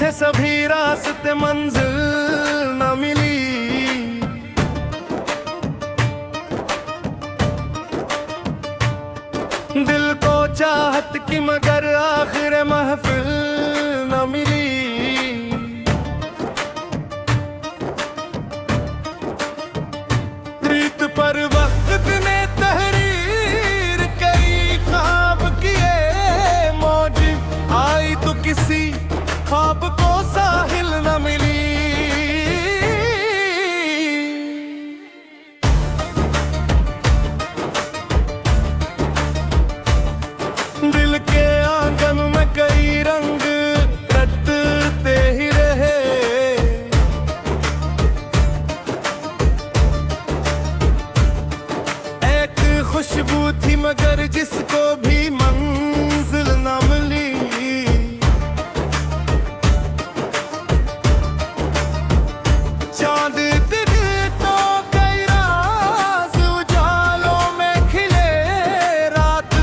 थे सभी रास्ते मंजिल न मिली। दिल को चाहत की मगर आखिर महफिल न मिली। प्रीत पर वक्त ने तहरीर कई ख्वाब किए, मौज आई तो किसी ख्वाब को साहिल न मिली। दिल के आंगन में कई रंग रटते ही रहे, एक खुशबू थी मगर जिसको भी मंजिल न मिली। चांद दिन तो कई राज उजालों में खिले, रात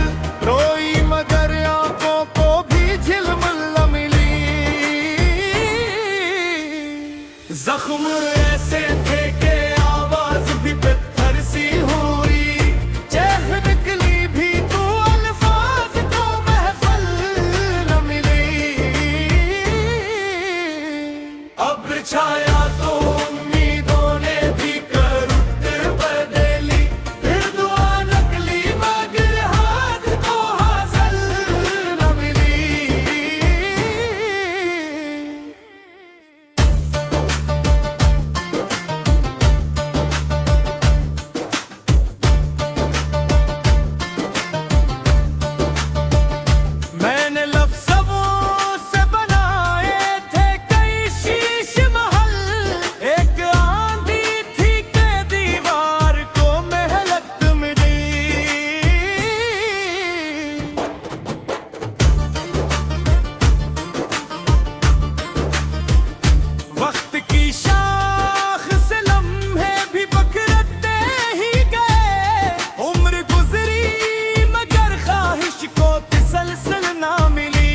रोई मगर आंखों को भी झिलमिल न मिली। जख्म ऐसे थे कि आवाज भी पत्थर सी हुई, चेह निकली भी तो अल्फाज को महफल न मिली। अब्र छाया तो उम्मीदों ने भी करुत बदली, फिर दुआ नकली मगर हाथ को हासिल न मिली। मैंने लफ्ज़ों से बनाए थे कई शीश महल, एक आंधी थी के दीवार को महलत मिली। वक्त की शाख से लम्हे भी बखरते ही गए, उम्र गुजरी मगर ख्वाहिश को तसल्सल ना मिली।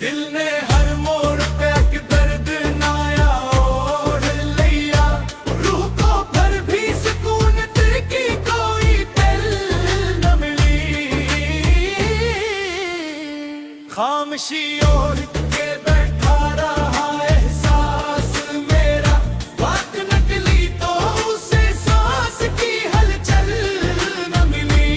दिल ने हर मोड़ पे एक दर्द नाया ओढ़ लिया, रूह को भर भी सुकून की कोई दिल न मिली। खामोशी ओढ़ के बैठा रहा एहसास मेरा, बात नकली तो उसे सांस की हलचल न मिली।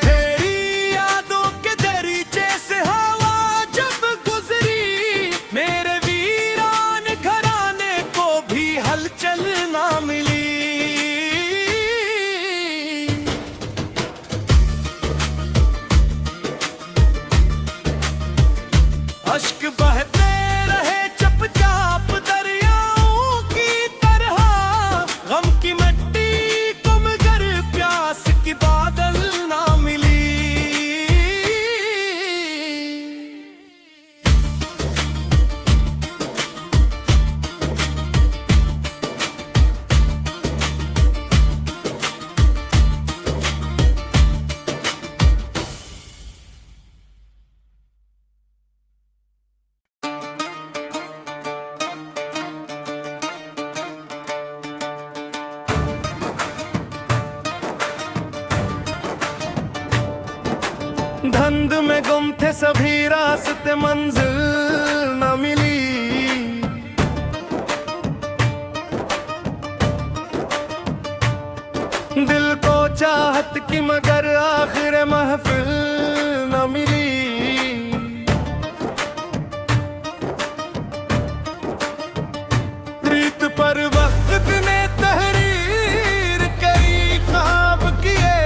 तेरी यादों के दरीचे से हवा जब गुजरी, मेरे वीरान घराने को भी हलचल ना मिली। अश्क बहते रहे चपचाप दरियाओं की तरह, गम की मिट्टी को मगर प्यास की बादल ना मिली। धुंध में गुम थे सभी रास्ते मंजिल न मिली। दिल को चाहत की मगर आखिर महफिल न मिली। प्रीत पर वक्त ने तहरीर कई ख्वाब किए,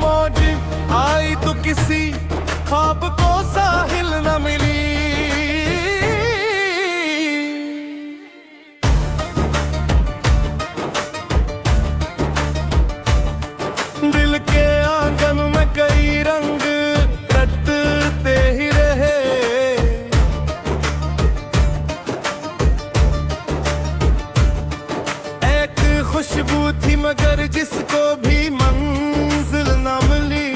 मौज आई तो किसी ख्वाब को साहिल न मिली। दिल के आंगन में कई रंग रटते ही रहे, मगर जिसको भी मंजिल न मिली।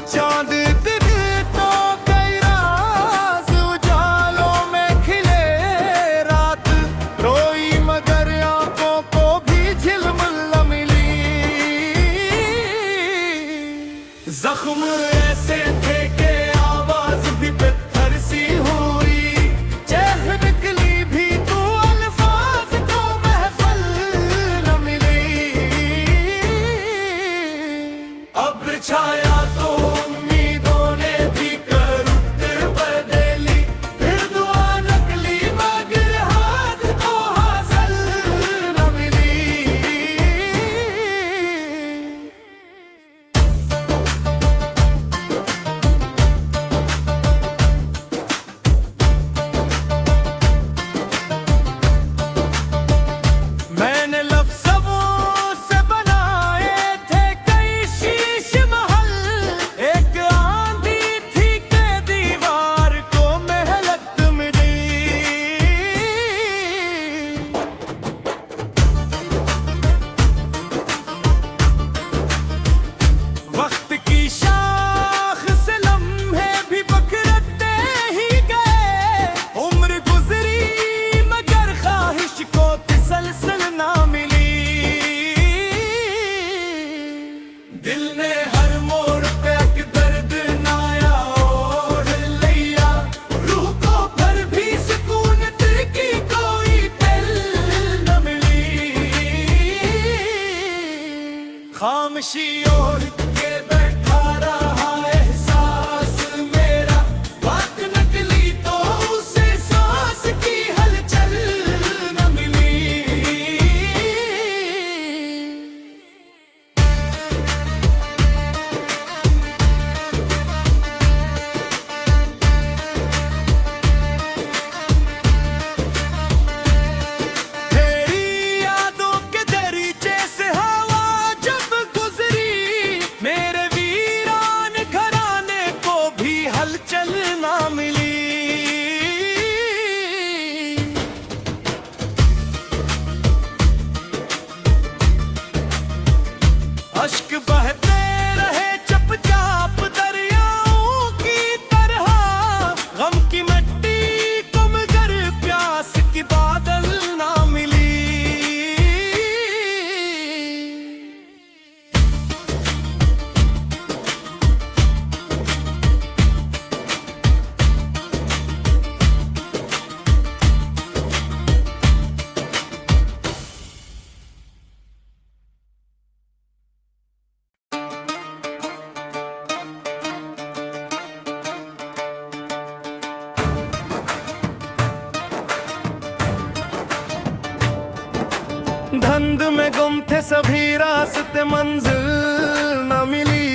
चांद दिन तो कई राज उजालों में खिले, रात रोई मगर आंखों को भी झिलमिल न मिली। जख्म ऐसे थे कि आवाज भी पत्थर सी हुई, चेह निकली भी तो अल्फाज को महफल न मिली। अब छाया तो उम्मीदों ने भी करवट बदली, फिर दुआ नकली मगर हाथ को हासिल न मिली। मैंने लफ्ज़ों से बनाए थे कई शीश महल, एक आंधी थी के दीवार को महलत मिली। वक्त की शाख से लम्हे भी बखरते ही गए, उम्र गुजरी मगर ख्वाहिश को तसल्सल ना मिली। दिल ने हर मोड़ पे एक दर्द नाया ओढ़ लिया, रूह को भर भी सुकून की कोई दिल न मिली। खामोशी ओढ़ के बैठा रहा एहसास मेरा, बात नकली तो उसे सांस की हलचल न मिली। तेरी यादों के दरीचे से हवा जब गुजरी, मेरे वीरान घराने को भी हलचल ना मिली। अश्क बहते रहे चुपचाप दरियाओं की तरह, गम की मिट्टी को मगर प्यास की बादल ना मिली। धुंध में गुम थे सभी रास्ते, मंजिल न मिली।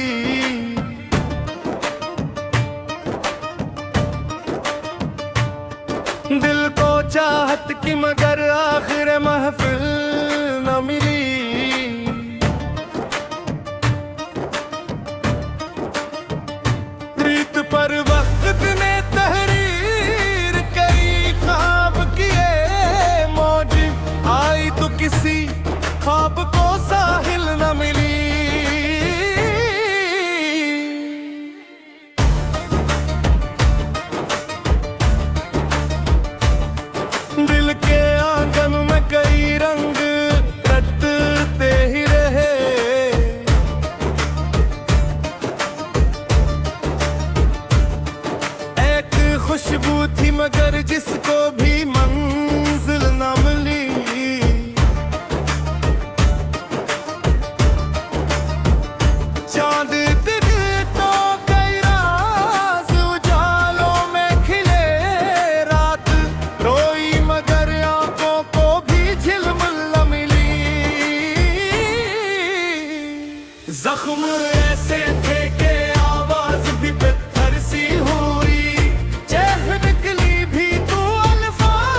दिल को चाहत की मगर आखिर महफिल न मिली। रीत पर वक्त ने तहरीर कई ख्वाब किए, मौज आई तो किसी ख्वाब को साहिल न मिली। दिल के आंगन में कई रंग रटते ही रहे, एक खुशबू थी मगर जिसको भी मंजिल न मिली। चांद दिन तो कई राज उजालों में खिले, रात रोई मगर आंखों को भी झिलमिल न मिली। जख्म ऐसे थे कि आवाज भी पत्थर सी हुई, चेह निकली भी तो अल्फाज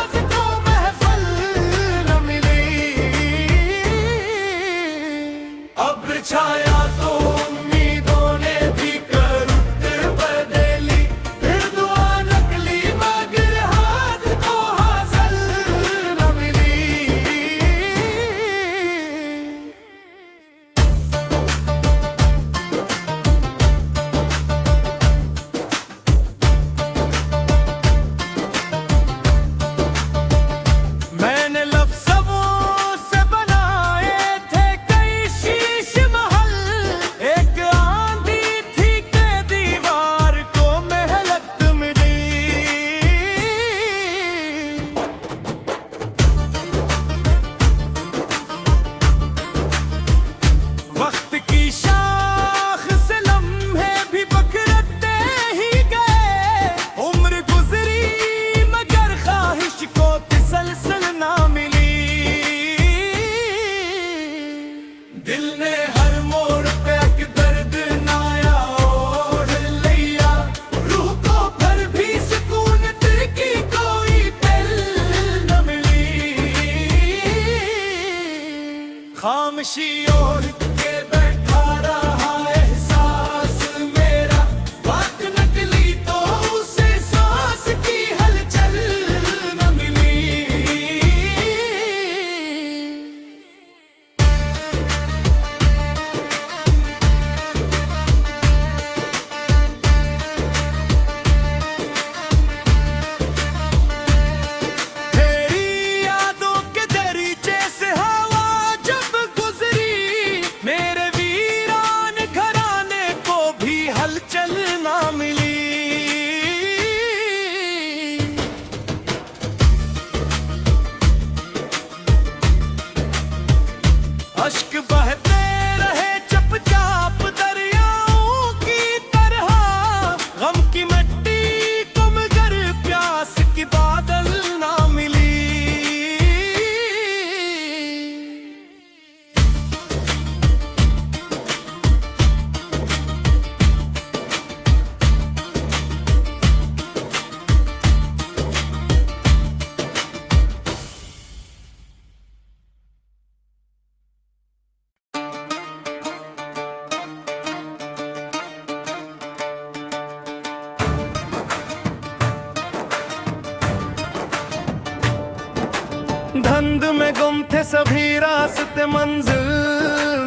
धुंध में गुम थे सभी रास्ते, मंजिल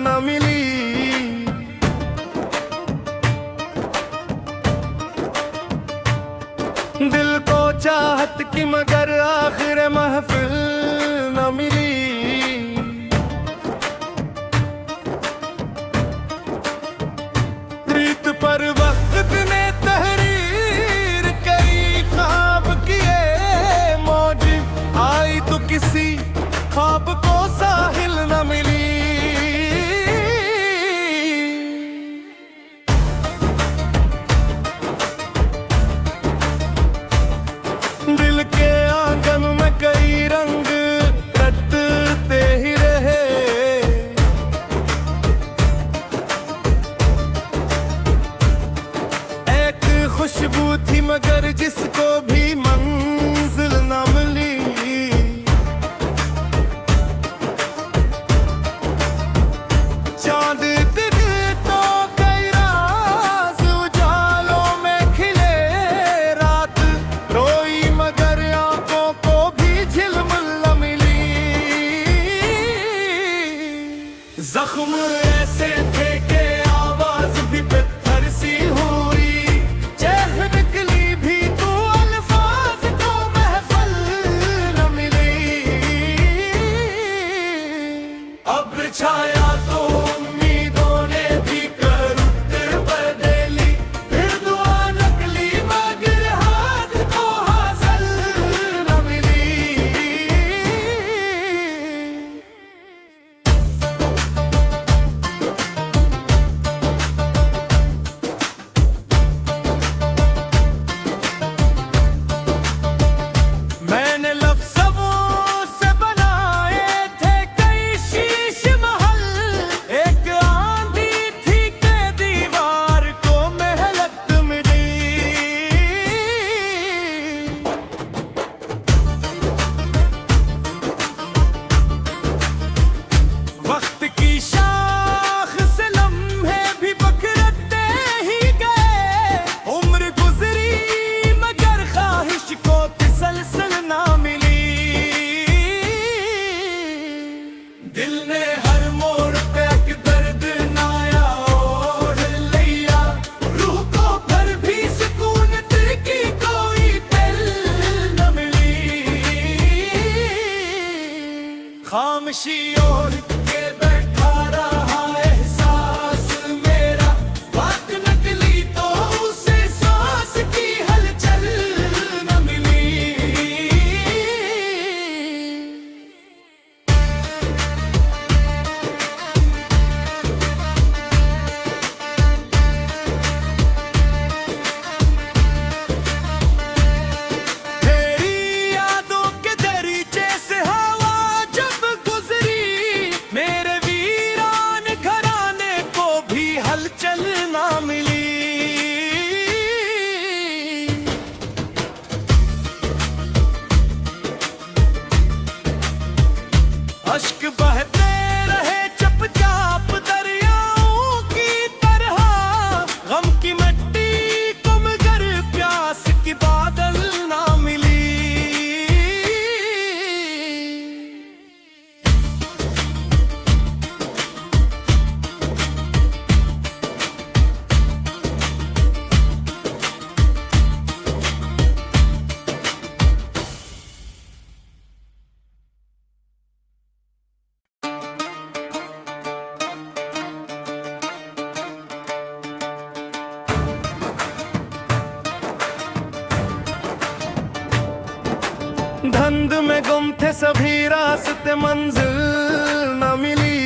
न मिली। दिल को चाहत की मगर आखिर महफिल न मिली। रीत पर वक्त ने तहरीर कई, ख्वाब किए मौज आई तो किसी ख्वाब को साहिल न मिली। दिल के आंगन में कई रंग रटते ही रहे। एक खुशबू थी मगर जिसको भी मंजिल न मिली। चांद दिन तो कई राज उजालों में खिले, रात रोई मगर आंखों को भी झिलमिल न मिली। जख्म ऐसे थे कि आवाज भी पत्थर सी हुई, चेह निकली भी तो अल्फाज को महफल न मिली। अब्र छाया तो उम्मीदों ने भी करुत बदली, फिर दुआ नकली मगर हाथ को हासिल न मिली। मैंने लफ्ज़ों से बनाए थे कई शीश महल, एक आंधी थी के दीवार को महलत मिली। वक्त की शाख से लम्हे भी बखरते ही गए, उम्र गुजरी मगर ख्वाहिश को तसल्सल ना मिली। दिल ने हर मोड़ पे एक दर्द नाया ओढ़ लिया, रूह को भर भी सुकून दिल की कोई दिल न मिली। खामोशी ओढ़ के बैठा रहा एहसास मेरा, बात नकली तो उसे सांस की हलचल न मिली। तेरी यादों के दरीचे से हवा जब गुजरी, मेरे वीरान घराने को भी हलचल ना मिली। अश्क बहते रहे चुपचाप दरियाओं की तरह, गम की मिट्टी को मगर प्यास की बादल ना मिली। धुंध में गुम थे सभी रास्ते, मंजिल न मिली।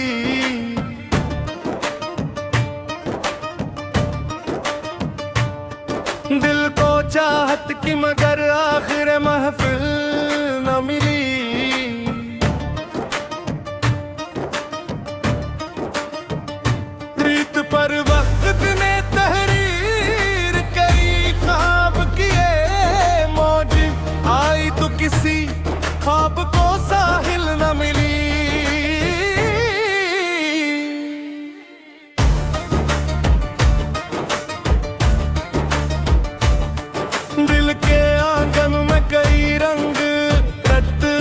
दिल को चाहत की मगर आखिर महफिल न मिली। रीत पर वक्त ने तहरीर कई, ख्वाब किए मौज आई तो किसी ख्वाब को साहिल न मिली। दिल के आंगन में कई रंग रटते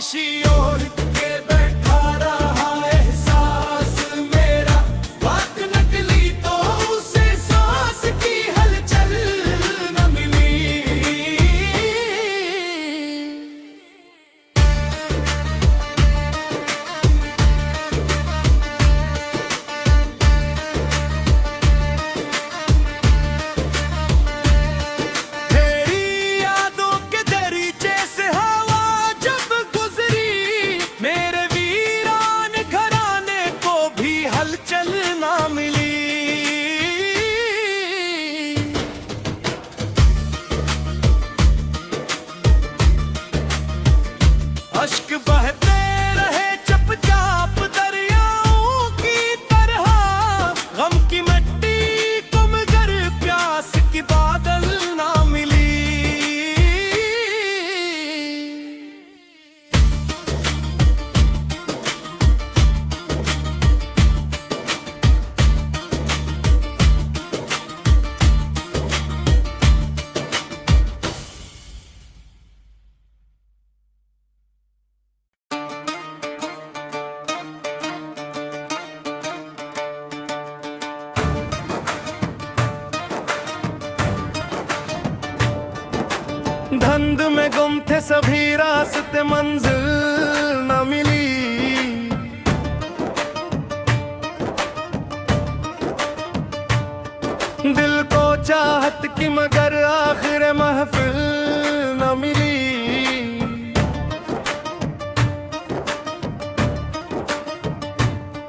खामोशी ओढ़ के बैठा रहा एहसास मेरा, बात नकली तो उसे सांस की हलचल न मिली। अश्क बहते रहे चुपचाप दरियाओं की तरह, गम की मिट्टी को मगर प्यास की बादल ना मिली। धुंध में गुम थे सभी रास्ते, मंजिल न मिली। दिल को चाहत की मगर आखिर महफिल न मिली।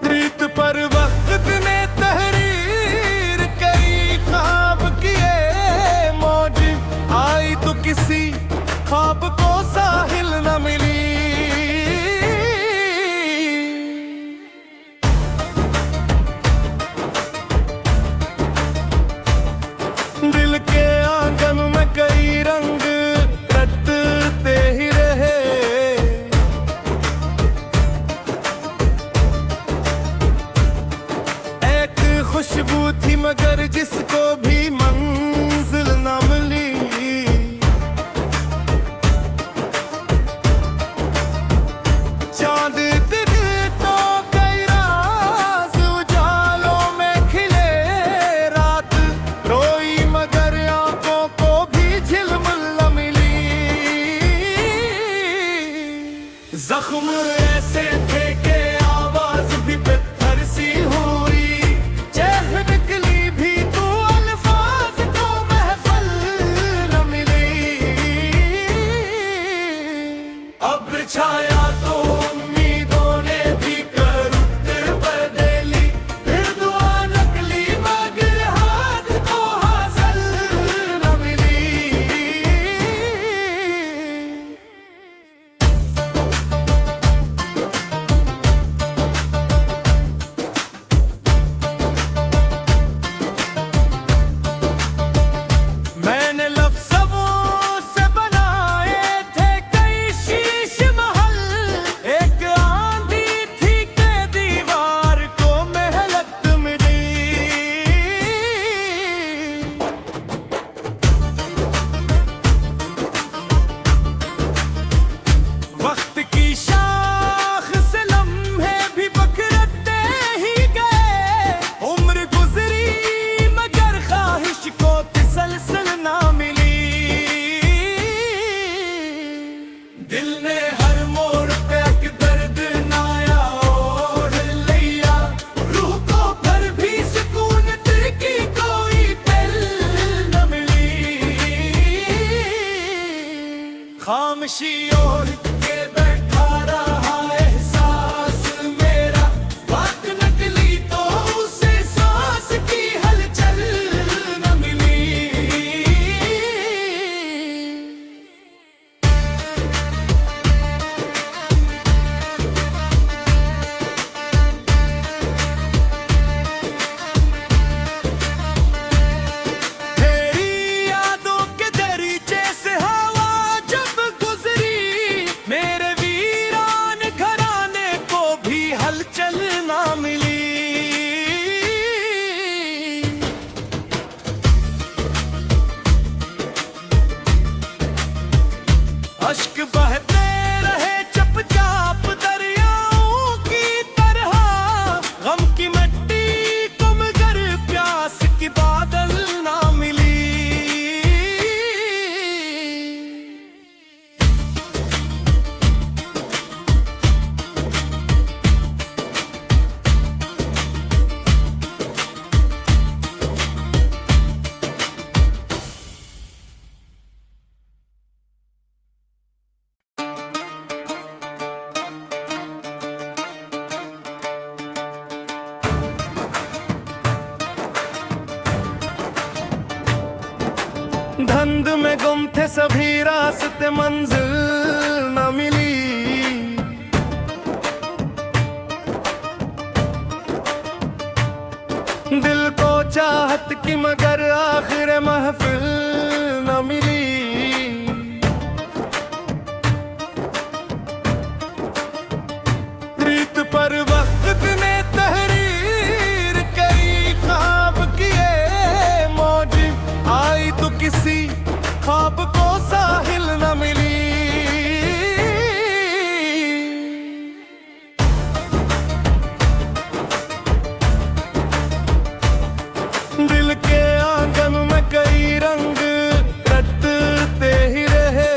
रीत पर वक्त ने तहरीर कई ख्वाब किए, मौज आई तो किसी ख्वाब को साहिल न मिली। दिल के आंगन में कई रंग रटते ही रहे, एक खुशबू थी मगर जिसको भी मंजिल न मिली। चांद दिन तो कई राज उजालों में खिले, रात रोई मगर आंखों को भी झिलमिल न मिली। जख्म ऐसे थे कि आवाज भी पत्थर सी हुई, चेह निकली भी तो अल्फाज को महफल न मिली। अब्र छाया तो उम्मीदों ने भी करुत बदली, फिर दुआ नकली मगर हाथ को हासिल न मिली। मैंने लफ्ज़ों से बनाए थे कई शीश महल, एक आंधी थी के दीवार को महलत मिली। वक्त की शाख से लम्हे भी बखरते ही गए, उम्र गुजरी मगर ख्वाहिश को तसल्सल ना मिली। दिल ने हर मोड़ पे एक दर्द नाया ओढ़ लिया, रूह को भर भी सुकून दिल की कोई दिल न मिली। खामोशी ओढ़ के बैठा रहा एहसास मेरा, बात नकली तो उसे सांस की हलचल न मिली। तेरी यादों के दरीचे से हवा जब गुजरी, मेरे वीरान घराने को भी हलचल ना मिली। अश्क बहते रहे चुपचाप धुंध में गुम थे सभी रास्ते मंजिल न मिली। दिल को चाहत की मगर आखिर महफिल न मिली। प्रीत पर वक्त ने तहरीर कई ख्वाब किए मौज आई तो किसी ख्वाब को साहिल न मिली। दिल के आंगन में कई रंग रटते ही रहे।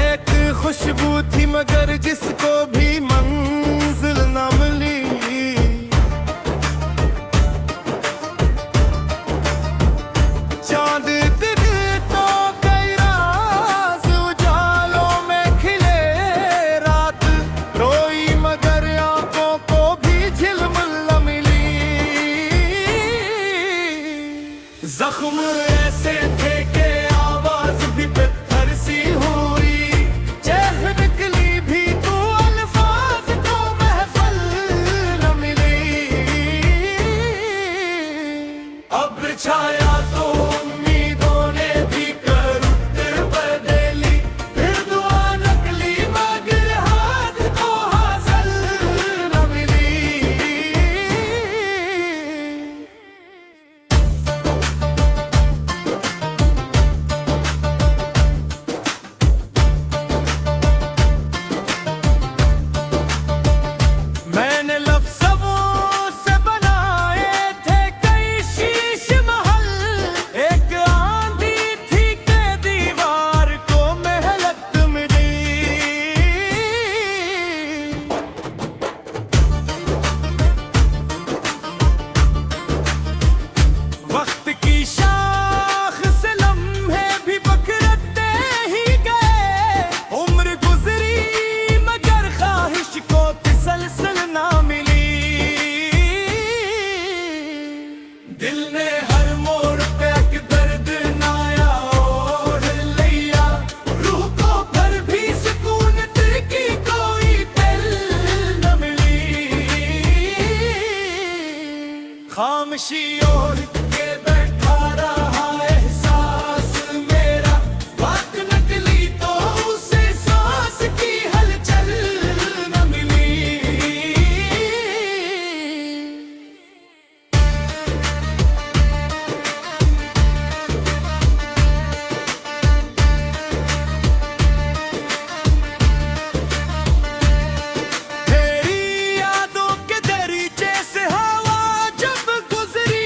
एक खुशबू थी मगर जिसको भी मंजिल न मिली। चांद दिन तो कई राज उजालों में खिले। रात रोई मगर आंखों को भी झिलमिल न मिली। जख्म ऐसे थे कि आवाज भी पत्थर सी हुई। चेह निकली भी तो अल्फाज को महफल न मिली। अब्र छाया तो उम्मीदों ने भी करुत बदली। फिर दुआ नकली मगर हाथ को हासिल न मिली। मैंने लफ्ज़ों से बनाए थे कई शीश महल। एक आंधी थी के दीवार को महलत मिली। वक्त की शाख से लम्हे भी पकड़ते ही गए। उम्र गुजरी मगर ख्वाहिश को तसल्सल ना मिली। दिल ने हर मोड़ पे एक दर्द नाया ओढ़ लिया। रूह को भर भी सुकून की कोई दिल न मिली। खामोशी ओढ़ के बैठा रहा एहसास मेरा। बात नकली तो उसे सांस की हलचल न मिली। तेरी यादों के दरीचे से हवा जब गुजरी।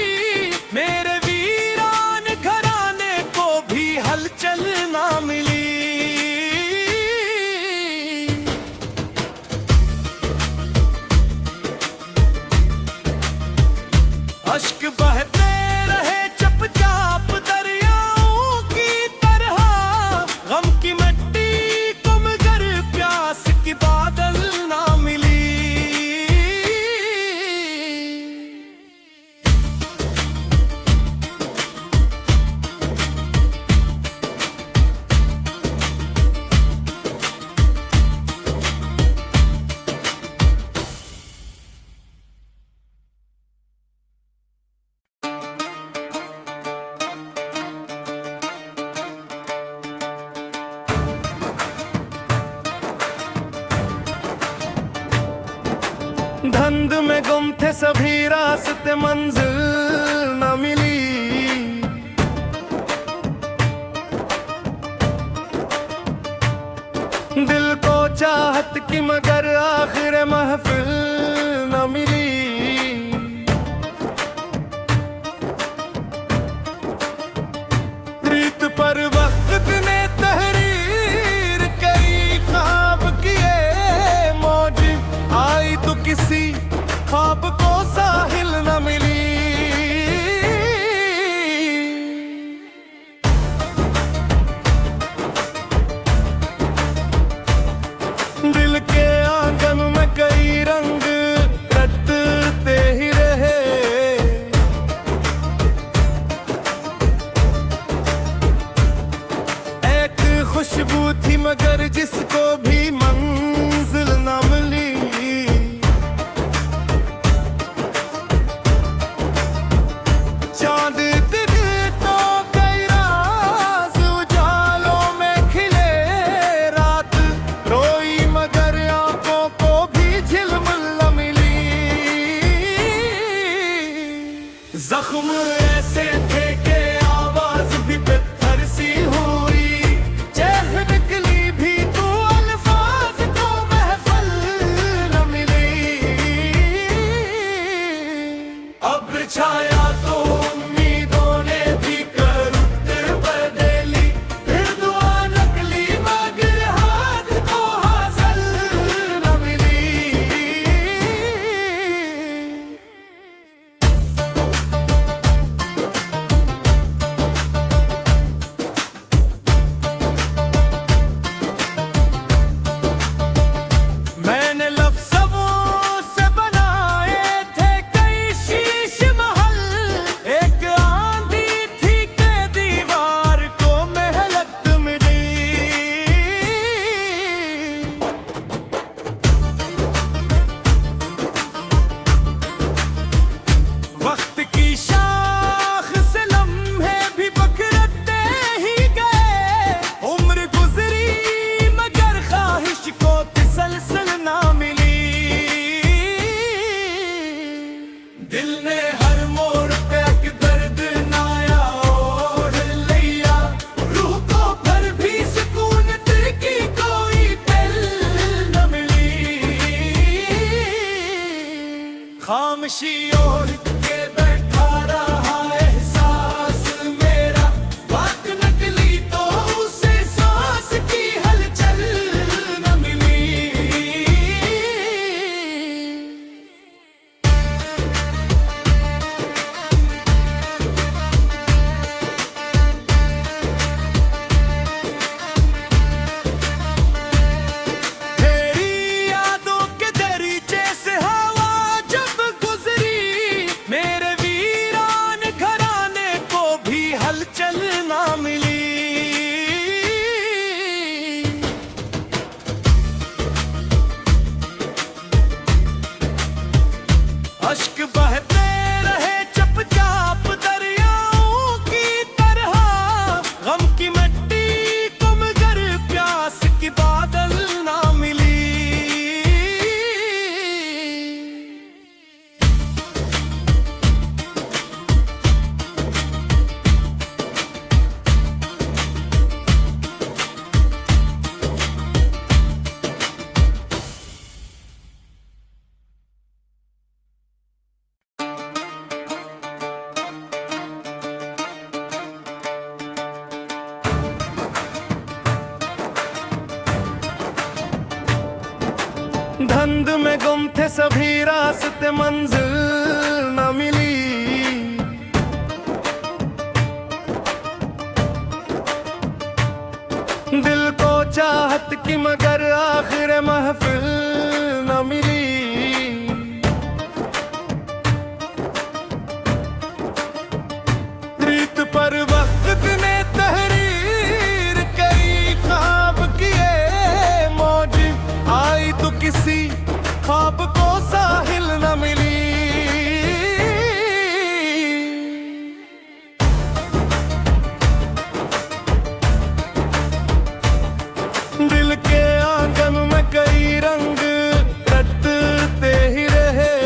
मेरे वीरान घराने को भी हलचल ना मिली। अश्क बहते रहे चपचाप दरियाओं की तरह। गम की मिट्टी को मगर प्यास की बादल ना मिली। धुंध में गुम थे सभी रास्ते मंजिल न मिली। दिल को चाहत की मगर आखिर महफिल न मिली। प्रीत पर वक्त ने तहरीर कई ख्वाब किए मौज आई तो किसी ख्वाब को साहिल न मिली। दिल के जख्म ऐसे थे कि आवाज भी पत्थर सी हुई, चेह निकली भी तू अल्फाज को महफल न मिली। अब छाया तो उम्मीदों ने भी करुत बदली, फिर दुआ नकली मगर हाथ को हासिल न मिली। मैंने लफ्ज़ों से बनाए थे कई शीश महल, एक आंधी थी के दीवार को महलत मिली। वक्त की शाख से लम्हे भी बखरते ही गए, उम्र गुजरी मगर ख्वाहिश को तसल्सल ना मिली। दिल ने हर मोड़ पे एक दर्द नाया ओढ़ लिया, रूह को भर भी सुकून दिल की कोई दिल न मिली। खामोशी ओढ़ के बैठा रहा एहसास मेरा, बात नकली तो उसे सांस की हलचल न मिली। तेरी यादों के दरीचे से हवा जब गुजरी, मेरे वीरान घराने को भी हलचल ना मिली। अश्क बहते रहे चुपचाप दरियाओं की तरह, गम की मिट्टी को मगर प्यास की बादल ना मिली। धुंध में गुम थे सभी रास्ते, मंजिल न मिली। दिल को चाहत की मगर आखिर महफिल न मिली। रीत पर वक्त ने तहरीर कई ख्वाब किए, मौज आई तो किसी ख्वाब को साहिल न मिली। दिल के आंगन में कई रंग रटते ही रहे,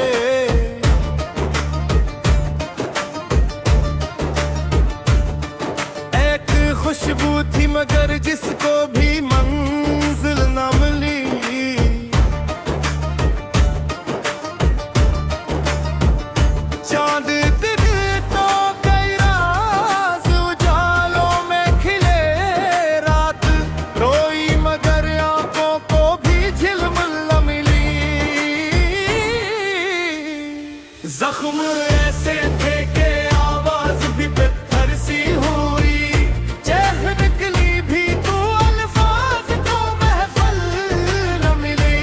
एक खुशबू थी मगर जिसको भी मंजिल न मिली। चांद दिन तो कई राज उजालों में खिले, रात रोई मगर आंखों को भी झिलमिल न मिली। जख्म ऐसे थे कि आवाज भी पत्थर सी हुई, चेह निकली भी तू अल्फाज को महफल न मिली।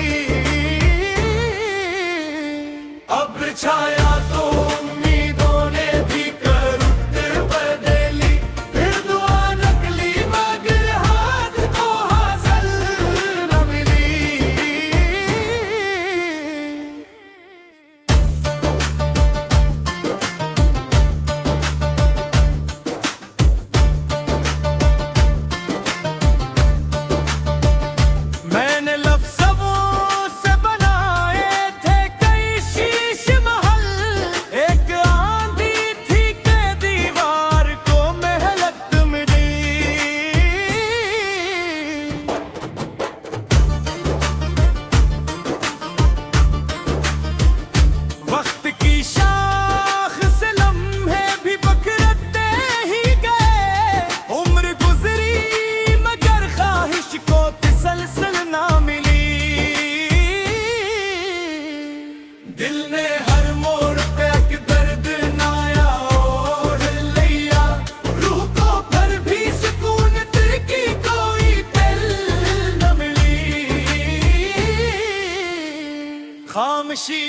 अब छाया तो उम्मीदों ने भी करुत बदली, फिर दुआ नकली मगर हाथ को हासिल न मिली। मुसलसल ना मिली। दिल ने हर मोड़ पे एक दर्द नाया ओढ़ लिया, रूह को भर भी सुकून तेरे की कोई दिल न मिली। खामोशी